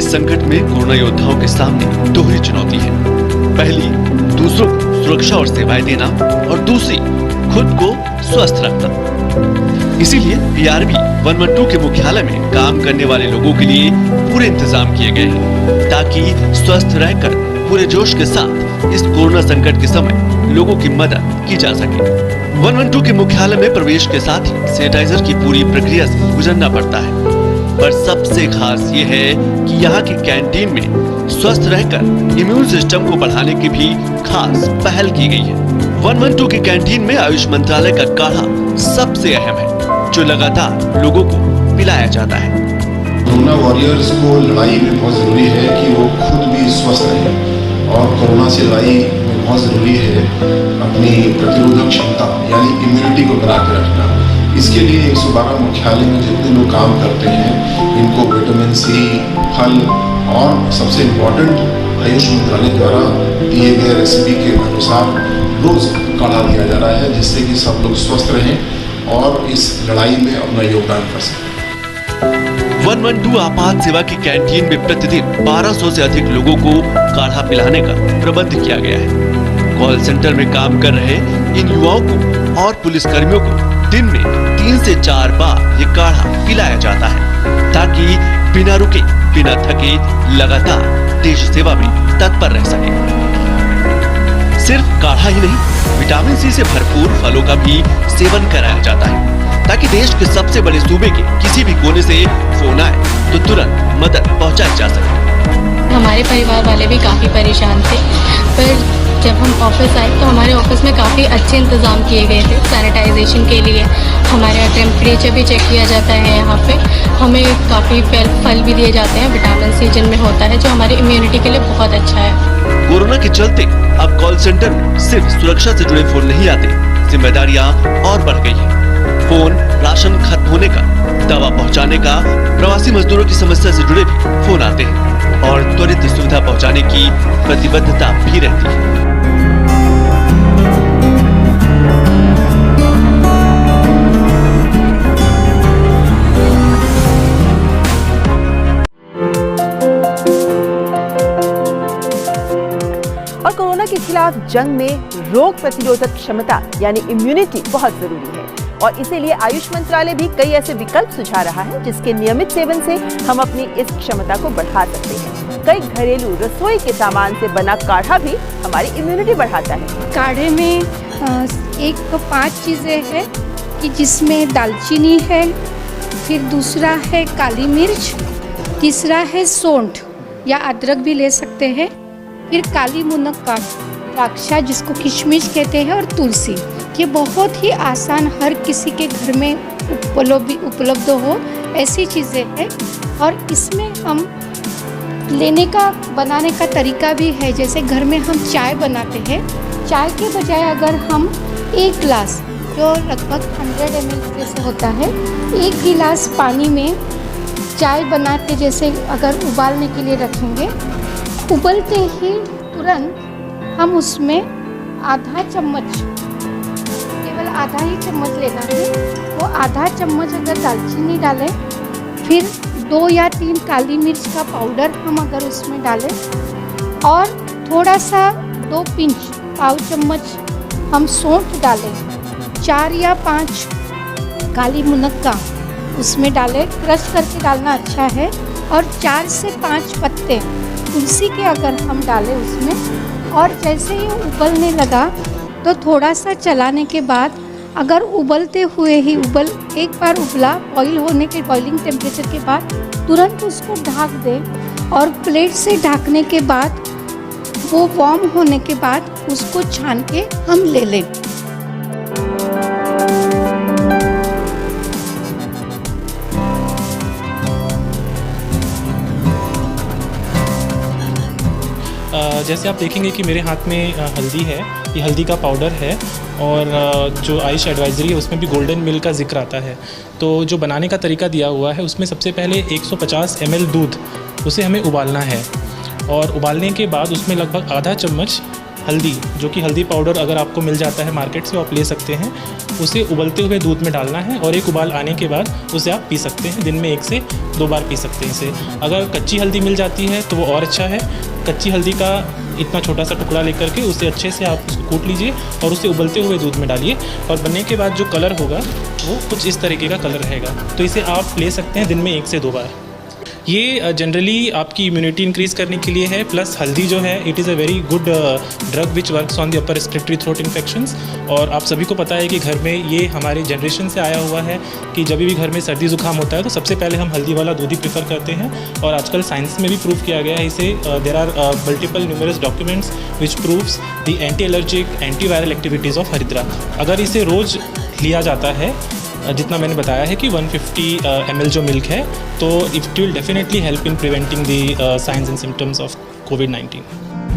इस संकट में कोरोना योद्धाओं के सामने दोहरी चुनौती है। पहली, दूसरों को सुरक्षा और सेवाएं देना, और दूसरी, खुद को स्वस्थ रखना। इसीलिए पीआरबी 112 के मुख्यालय में काम करने वाले लोगों के लिए पूरे इंतजाम किए गए हैं, ताकि स्वस्थ रहकर पूरे जोश के साथ इस कोरोना संकट के समय लोगों की मदद की जा सके। 112 के मुख्यालय में प्रवेश के साथ ही सैनिटाइजर की पूरी प्रक्रिया से गुजरना पड़ता है। पर सबसे खास ये है कि यहाँ की कैंटीन में स्वस्थ रहकर इम्यून सिस्टम को बढ़ाने की भी खास पहल की गई है। 112 की कैंटीन में आयुष मंत्रालय का काढ़ा सबसे अहम है, जो लगातार लोगों को पिलाया जाता है। कोरोना वॉरियर्स को लड़ाई में बहुत जरूरी है कि वो खुद भी स्वस्थ रहें, और कोरोना से लड़ाई में बहुत जरूरी है अपनी प्रतिरोधक क्षमता यानी इम्यूनिटी को बना के रखना। इसके लिए 112 मुख्यालय में जितने लोग काम करते हैं, इनको विटामिन सी, फल और सबसे इम्पोर्टेंट आयुष मंत्रालय द्वारा दिए गए रेसिपी के अनुसार रोज काढ़ा दिया जा रहा है, जिससे कि सब लोग स्वस्थ रहें और इस लड़ाई में अपना योगदान कर सकें। 112 आपात सेवा की कैंटीन में प्रतिदिन 1200 से अधिक लोगों को काढ़ा पिलाने का प्रबंध किया गया है। कॉल सेंटर में काम कर रहे इन युवाओं को और पुलिस कर्मियों को दिन में 3 से 4 बार ये काढ़ा पिलाया जाता है, ताकि बिना रुके, बिना थके लगातार देश सेवा में तत्पर रह सके। सिर्फ काढ़ा ही नहीं, विटामिन सी से भरपूर फलों का भी सेवन कराया जाता है, ताकि देश के सबसे बड़े सूबे के किसी भी कोने से फोन आए तो तुरंत मदद पहुंचाई जा सके। हमारे परिवार वाले भी काफ़ी परेशान थे, पर जब हम ऑफिस आए तो हमारे ऑफिस में काफ़ी अच्छे इंतज़ाम किए गए थे सैनिटाइजेशन के लिए। हमारे यहाँ टेम्परेचर भी चेक किया जाता है। यहाँ पे हमें काफ़ी फल भी दिए जाते हैं, विटामिन सी जिनमें होता है, जो हमारी इम्यूनिटी के लिए बहुत अच्छा है। कोरोना के चलते अब कॉल सेंटर में सिर्फ सुरक्षा से जुड़े फोन नहीं आते, जिम्मेदारियां और बढ़ गई है। फोन राशन खत्म होने का, दवा पहुंचाने का, प्रवासी मजदूरों की समस्या से जुड़े भी फोन आते हैं, और त्वरित सुविधा पहुंचाने की प्रतिबद्धता भी रहती है। और कोरोना के खिलाफ जंग में रोग प्रतिरोधक क्षमता यानी इम्यूनिटी बहुत जरूरी है, और इसीलिए आयुष मंत्रालय भी कई ऐसे विकल्प सुझा रहा है जिसके नियमित सेवन से हम अपनी इस क्षमता को बढ़ा सकते हैं। कई घरेलू रसोई के सामान से बना काढ़ा भी हमारी इम्यूनिटी बढ़ाता है। काढ़े में 5 चीज़ें हैं कि जिसमें दालचीनी है, फिर दूसरा है काली मिर्च, तीसरा है सौंठ या अदरक भी ले सकते हैं, फिर काली मुनक्का, द्राक्षा जिसको किशमिश कहते हैं, और तुलसी। ये बहुत ही आसान, हर किसी के घर में उपलब्ध हो ऐसी चीज़ें हैं। और इसमें हम बनाने का तरीका भी है। जैसे घर में हम चाय बनाते हैं, चाय के बजाय अगर हम 1 गिलास, जो लगभग 100 ml जैसे होता है, 1 गिलास पानी में चाय बना के जैसे अगर उबालने के लिए रखेंगे, उबलते ही तुरंत हम उसमें आधा चम्मच, केवल आधा ही चम्मच लेना है, वो आधा चम्मच अगर दालचीनी डालें, फिर 2 या 3 काली मिर्च का पाउडर हम अगर उसमें डालें, और थोड़ा सा 2 पिंच, पाव चम्मच हम सौंठ डालें, 4 या 5 काली मुनक्का उसमें डालें, क्रश करके डालना अच्छा है, और 4 से 5 पत्ते तुलसी के अगर हम डालें उसमें, और जैसे ही उबलने लगा तो थोड़ा सा चलाने के बाद, अगर उबलते हुए ही एक बार उबला, बॉइलिंग टेम्परेचर के बाद तुरंत उसको ढक दें, और प्लेट से ढकने के बाद वो वार्म होने के बाद उसको छान के हम ले लें। जैसे आप देखेंगे कि मेरे हाथ में हल्दी है, ये हल्दी का पाउडर है, और जो आयुष एडवाइजरी है उसमें भी गोल्डन मिल्क का जिक्र आता है। तो जो बनाने का तरीका दिया हुआ है उसमें सबसे पहले 150 ml दूध, उसे हमें उबालना है, और उबालने के बाद उसमें लगभग आधा चम्मच हल्दी, जो कि हल्दी पाउडर अगर आपको मिल जाता है मार्केट से, आप ले सकते हैं। उसे उबलते हुए दूध में डालना है और एक उबाल आने के बाद उसे आप पी सकते हैं। दिन में 1 से 2 बार पी सकते हैं इसे। अगर कच्ची हल्दी मिल जाती है तो वो और अच्छा है। कच्ची हल्दी का इतना छोटा सा टुकड़ा लेकर के उसे अच्छे से आप उसको कूट लीजिए और उसे उबलते हुए दूध में डालिए, और बनने के बाद जो कलर होगा वो कुछ इस तरीके का कलर रहेगा। तो इसे आप ले सकते हैं दिन में 1 से 2 बार। ये जनरली आपकी इम्यूनिटी इंक्रीज़ करने के लिए है। प्लस हल्दी जो है it is a very good drug which works on the upper respiratory throat infections. और आप सभी को पता है कि घर में ये हमारे जनरेशन से आया हुआ है कि जब भी घर में सर्दी ज़ुकाम होता है तो सबसे पहले हम हल्दी वाला दूध ही प्रेफर करते हैं। और आजकल साइंस में भी प्रूव किया गया है इसे। There are multiple numerous documents which proves the anti allergic anti viral activities of haridra. अगर इसे रोज़ लिया जाता है, जितना मैंने बताया है कि 150 ml जो मिल्क है, तो it will definitely help in preventing the science and symptoms of COVID-19।